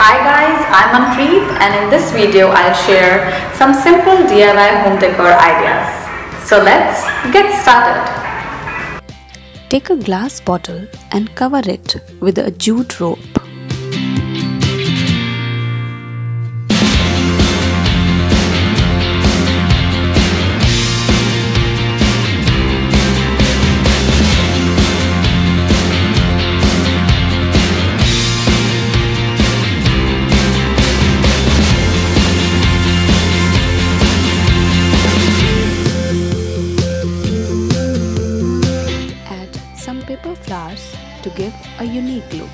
Hi guys, I'm Manpreet and in this video I'll share some simple DIY home decor ideas. So let's get started. Take a glass bottle and cover it with a jute rope. Some paper flowers to give a unique look.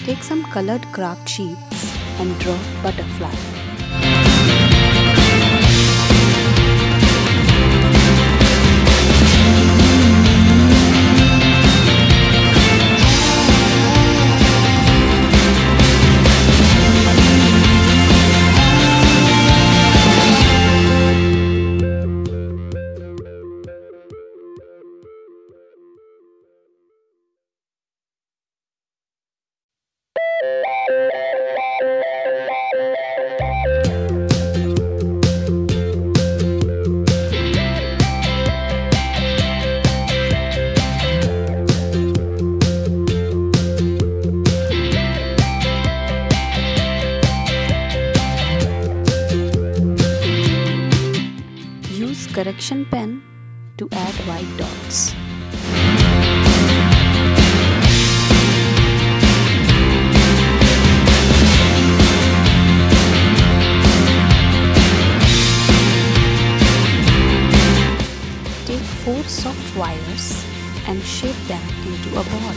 Take some colored craft sheets and draw butterfly. Use correction pen to add white dots. Take 4 soft wires and shape them into a ball.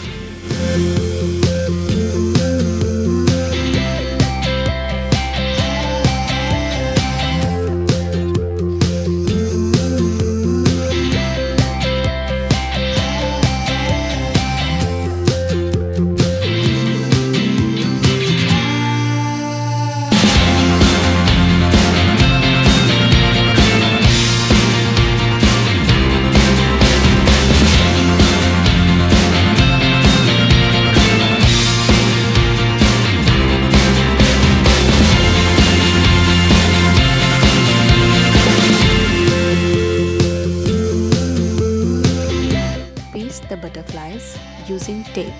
Paste the butterflies using tape.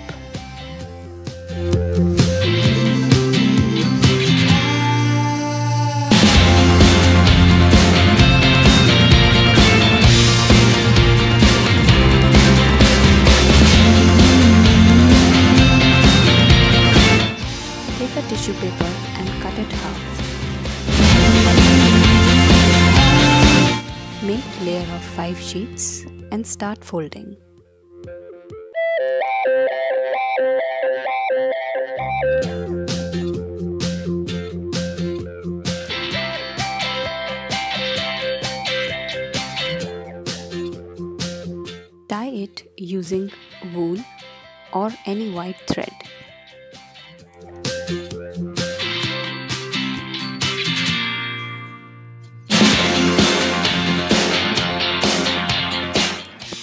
Take a tissue paper and cut it half. Make a layer of 5 sheets and start folding. Tie it using wool or any white thread.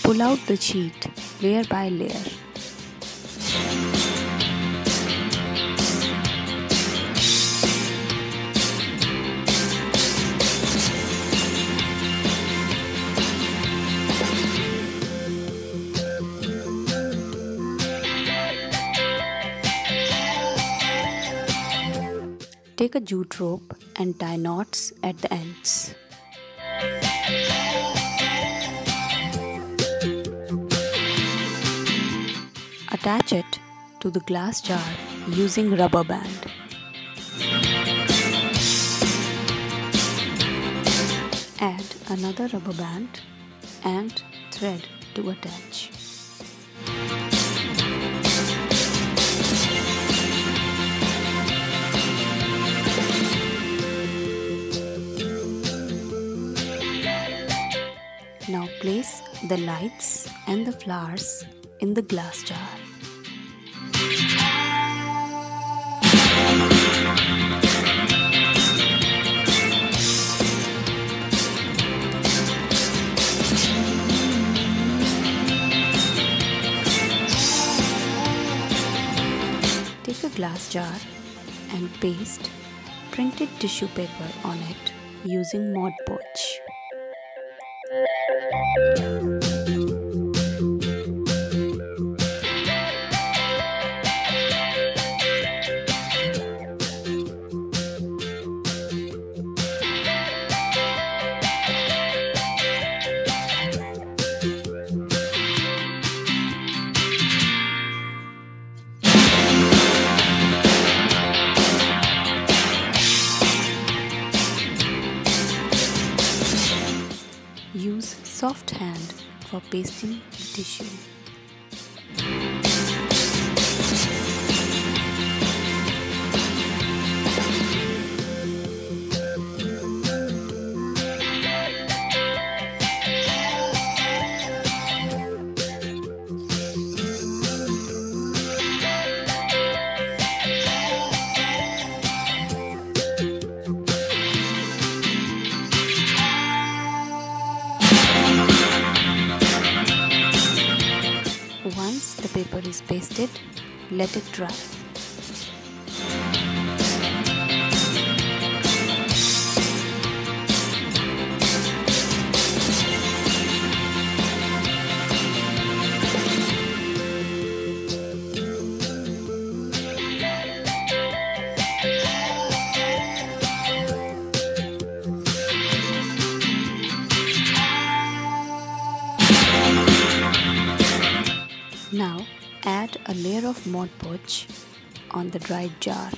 Pull out the sheet layer by layer. Take a jute rope and tie knots at the ends. Attach it to the glass jar using rubber band. another rubber band and thread to attach. Now place the lights and the flowers in the glass jar. Take a glass jar and paste printed tissue paper on it using Mod Podge. Use soft hand for pasting the tissue. Once the paper is pasted, let it dry. Now add a layer of Mod Podge on the dried jar.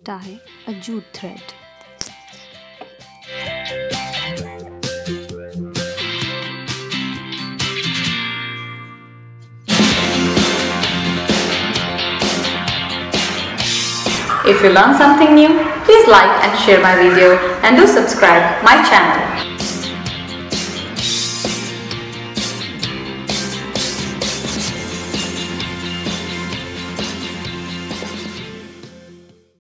Tie a jute thread. If you learned something new, please like and share my video and do subscribe my channel.